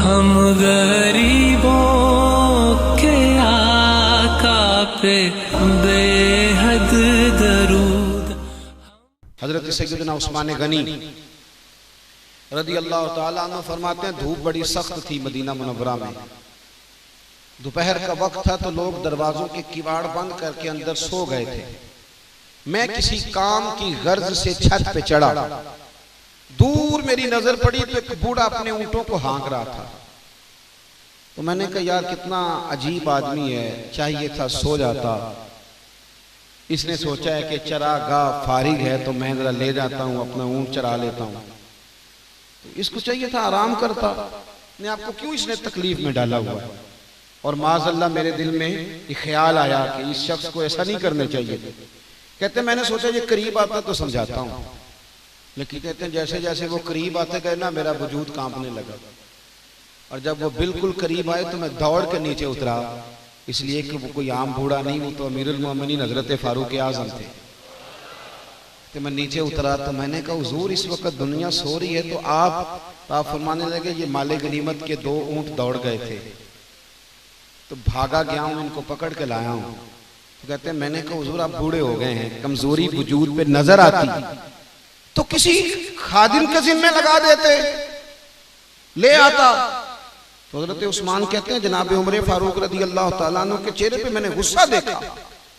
हम गरीबों के आका पे बेहद दरूद। हजरत सैयदना उस्मान गनी रदी अल्लाह ताला अन्हु फरमाते हैं, धूप बड़ी सख्त थी मदीना मुनव्वरा में। दोपहर का वक्त था तो लोग दरवाजों के किवाड़ बंद करके अंदर सो गए थे। मैं किसी काम की गर्ज से छत पे चढ़ा, दूर मेरी नजर पड़ी तो एक बूढ़ा अपने ऊंटों को हाँक रहा था। तो मैंने कहा यार कितना अजीब आदमी है, चाहिए था सो जाता। इसने सोचा है कि चरागाह फारिग है तो मैं जरा ले जाता हूँ, अपना ऊंट चरा लेता हूँ। तो इसको चाहिए था आराम करता, ने आपको क्यों इसने तकलीफ में डाला हुआ है। और माज़अल्लाह मेरे दिल में ये ख्याल आया कि इस शख्स को ऐसा नहीं करना चाहिए। कहते मैंने सोचा ये करीब आता तो समझाता हूँ, लेकिन कहते हैं जैसे जैसे वो करीब आते गए ना मेरा वजूद कांपने लगा। और जब वो बिल्कुल करीब आए तो मैं दौड़ के नीचे उतरा, इसलिए कि वो कोई आम बूढ़ा नहीं, वो तो अमीरुल मोमिनीन हजरत फारूक आज़म थे। तो मैं नीचे उतरा तो मैंने कहा हुजूर इस वक्त दुनिया सो रही है तो आप फरमाने लगे ये माले गनीमत के 2 ऊंट दौड़ गए थे तो भागा गया हूं, इनको पकड़ के लाया हूं। तो कहते हैं मैंने कहा हुजूर आप बूढ़े हो गए हैं, कमजोरी वजूद पे नजर आती तो किसी खादिम के जिम्मे लगा देते, ले आता। तो हजरत उस्मान कहते हैं जनाब उमर फारूक रदी अल्लाह ताला अन्हु के चेहरे पे मैंने गुस्सा देखा।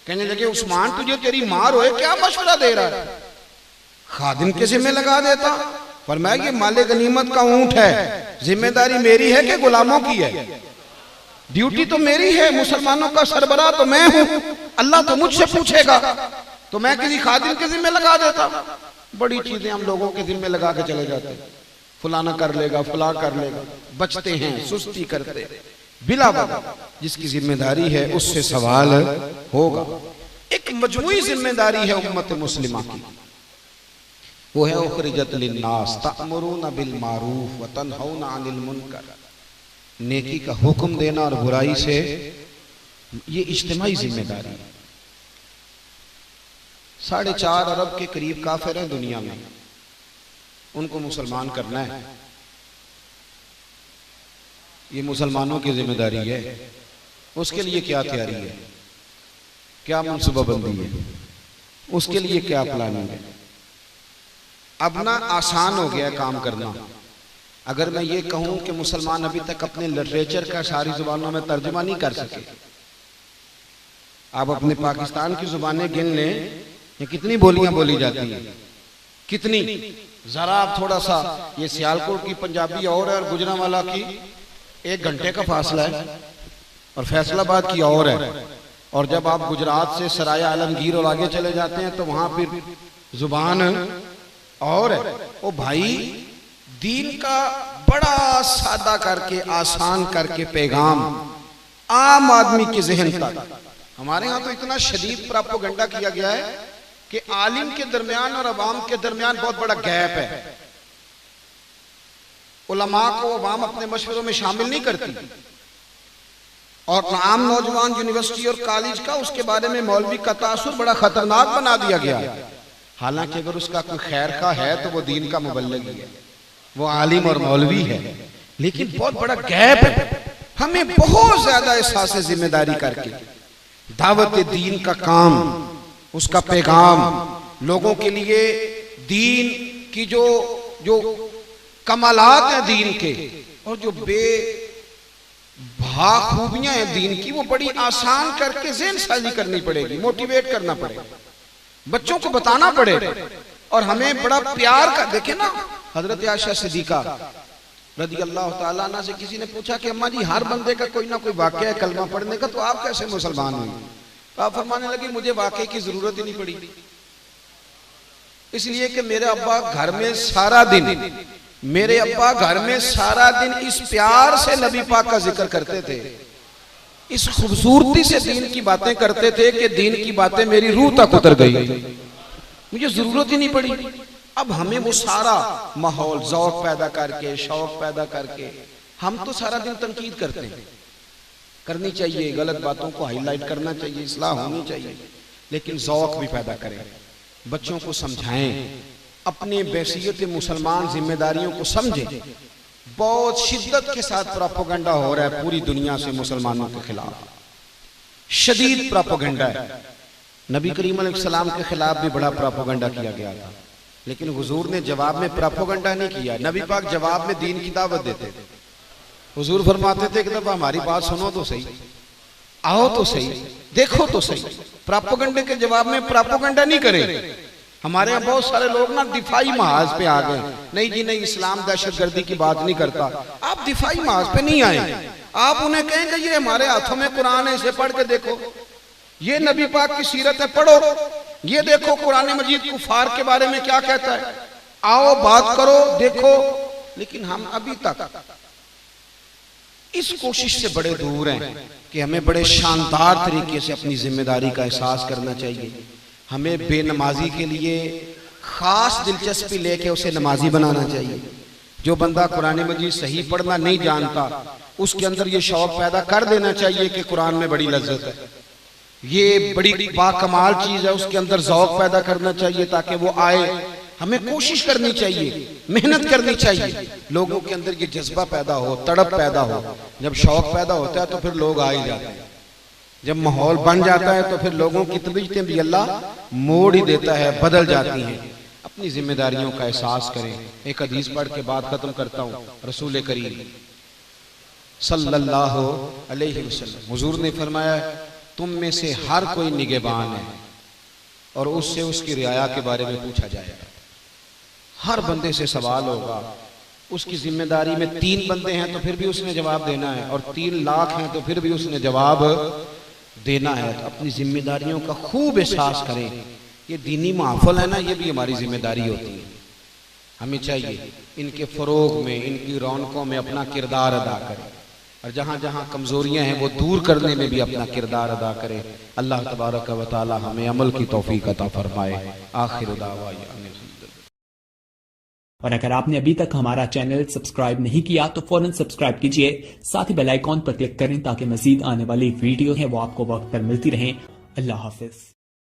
कहने लगे उस्मान तुझे तेरी मार होए क्या मशवरा दे रहा है, खादिम के जिम्मे लगा देता। फरमाया ये माले गनीमत का ऊंट है, जिम्मेदारी मेरी है कि गुलामों की है, ड्यूटी तो मेरी है, मुसलमानों का सरबराह तो मैं हूं, अल्लाह तो मुझसे पूछेगा, तो मैं किसी खादिम के जिम्मे लगा देता। बड़ी चीजें हम लोगों के जिम्मे लगा के चले जाते हैं, फलाना कर लेगा, फला कर लेगा, बचते हैं, सुस्ती करते। बिला वजह जिसकी जिम्मेदारी है उससे सवाल होगा। एक मजमूई जिम्मेदारी है उम्मत मुस्लिमा की, वो है उखरिजत लिन्नास तअमुरूना बिल मारूफ व तनहौना अनिल मुनकर, नेकी का हुक्म देना और बुराई से, ये इज्तिमाई जिम्मेदारी है। 4.5 अरब के करीब काफिर हैं दुनिया में, उनको मुसलमान करना है, ये मुसलमानों की जिम्मेदारी है। उसके लिए क्या तैयारी है, क्या मनसूबाबंदी है, उसके लिए क्या प्लानिंग है। अब ना आसान हो गया काम करना। अगर मैं ये कहूं कि मुसलमान अभी तक अपने लिटरेचर का सारी जुबानों में तर्जुमा नहीं कर सके, आप अपने पाकिस्तान की जुबानें गिन लें, ये कितनी बोलियां बोली जाती हैं, कितनी। जरा आप थोड़ा सा, ये सियालकोट की पंजाबी और है और गुजरांवाला की 1 घंटे का फासला है और फैसलाबाद की और है। और जब आप गुजरात से सराय आलमगीर और आगे चले जाते हैं तो वहां फिर जुबान और है। ओ भाई, दीन का बड़ा सादा करके आसान करके पैगाम आम आदमी के जहन तक। हमारे यहाँ तो इतना शदीद प्रोपेगेंडा किया गया है कि आलिम के दरमियान और अवाम के दरमियान बहुत बड़ा गैप है। उलमा को अवाम अपने मशवरों में शामिल नहीं करती, और आम नौजवान यूनिवर्सिटी और कॉलेज का उसके बारे में मौलवी का तासुर बड़ा खतरनाक बना दिया गया है। हालांकि अगर उसका कोई खैर का है तो वो दीन का मुबल्लिग है, वो आलिम और मौलवी है, लेकिन बहुत बड़ा गैप है। हमें बहुत ज्यादा एहसास जिम्मेदारी करके दावत दीन का काम, उसका पैगाम लोगों के लिए, दीन की जो कमालात हैं दीन के और जो खूबियां हैं दीन की, वो बड़ी आसान करके ज़हन साजी करनी पड़ेगी, मोटिवेट करना पड़ेगा, बच्चों को बताना पड़ेगा। और हमें बड़ा प्यार का, देखे ना हजरत आयशा सिद्दीका रदी अल्लाह ताला अन्हा से किसी ने पूछा कि अम्मा जी हर बंदे का कोई ना कोई वाकया है कलमा पढ़ने का, तो आप कैसे मुसलमान हुई? तो आप फरमाने लगी मुझे वाकये की जरूरत ही नहीं पड़ी, इसलिए कि मेरे अब्बा घर में सारा दिन इस प्यार से नबी पाक का जिक्र करते थे, इस खूबसूरती से दीन की बातें करते थे कि दीन की बातें मेरी रूह तक उतर गई, मुझे जरूरत ही नहीं पड़ी। अब हमें वो सारा माहौल ज़ौक़ पैदा करके, शौक पैदा करके, हम तो सारा दिन तनकीद करते हैं, करनी चाहिए, गलत बातों को हाईलाइट करना चाहिए, इस्लाह होनी चाहिए, लेकिन ज़ौक़ भी पैदा करें, बच्चों को समझाएं, अपने बैसियत मुसलमान जिम्मेदारियों को समझें। बहुत शिद्दत के साथ प्रोपेगेंडा हो रहा है पूरी दुनिया से मुसलमानों के खिलाफ, शदीद प्रोपेगेंडा है। नबी करीम अलैहिस्सलाम के खिलाफ भी बड़ा प्रोपेगेंडा किया गया था, लेकिन हुजूर ने जवाब में प्रोपेगेंडा नहीं किया। नबी पाक जवाब में दीन की दावत देते थे। हुजूर फरमाते थे कि दफा हमारी बात सुनो तो सही, आओ तो सही, देखो तो सही। प्रोपेगेंडे के जवाब में प्रोपेगेंडा नहीं करे। हमारे यहाँ बहुत सारे लोग ना दिफाई महाज पे आ गए, नहीं जी नहीं, इस्लाम दहशतगर्दी की बात नहीं करता। आप दिफाई महाज पे नहीं आए, आप उन्हें कहें कि ये हमारे हाथों में कुरान है, इसे पढ़ के देखो, ये नबी पाक की सीरत है, पढ़ो, ये देखो कुरान मजीद कुफार के बारे में क्या कहता है, आओ बात करो, देखो। लेकिन हम अभी तक इस कोशिश से बड़े दूर हैं कि हमें बड़े शानदार तरीके से अपनी जिम्मेदारी का एहसास करना चाहिए। हमें बेनमाजी के लिए खास दिलचस्पी लेके उसे नमाजी बनाना चाहिए। जो बंदा कुरान मजीद सही पढ़ना नहीं जानता, उसके अंदर ये शौक पैदा कर देना चाहिए कि कुरान में बड़ी लज्जत है, ये बड़ी बाकमाल चीज है, उसके अंदर ज़ौक़ पैदा करना चाहिए ताकि वो आए। हमें कोशिश करनी चाहिए, मेहनत करनी चाहिए, लोगों के अंदर ये जज्बा पैदा हो, तड़प पैदा हो। जब शौक पैदा होता है तो फिर लोग आ ही जाते हैं। जब माहौल बन जाता है तो फिर लोगों की तबीयतें भी अल्लाह मोड़ ही देता है, बदल जाती हैं। अपनी जिम्मेदारियों का एहसास करें। एक हदीस पढ़ के बात खत्म करता हूँ। रसूल करीम सल्लल्लाहु अलैहि वसल्लम हुजूर ने फरमाया, तुम में से हर कोई निगहबान है और उससे उसकी रियाया के बारे में पूछा जाएगा। हर बंदे से सवाल होगा। उसकी जिम्मेदारी में 3 बंदे हैं तो फिर भी उसने जवाब देना है, और 3 लाख हैं तो फिर भी उसने जवाब देना है। तो अपनी जिम्मेदारियों का खूब एहसास करें। ये दीनी महफिल है ना, ये भी हमारी जिम्मेदारी होती है। हमें चाहिए इनके फरोग में, इनकी रौनकों में अपना किरदार अदा करें, और जहाँ जहाँ कमजोरियां हैं वो दूर करने में भी अपना किरदार अदा करें। अल्लाह तबारक व तआला हमें अमल की तौफीक अता फरमाए। आखिर दावाना। और अगर आपने अभी तक हमारा चैनल सब्सक्राइब नहीं किया तो फौरन सब्सक्राइब कीजिए, साथ ही बेल आइकॉन पर क्लिक करें ताकि मजीद आने वाली वीडियो है वो आपको वक्त पर मिलती रहें। अल्लाह हाफिज।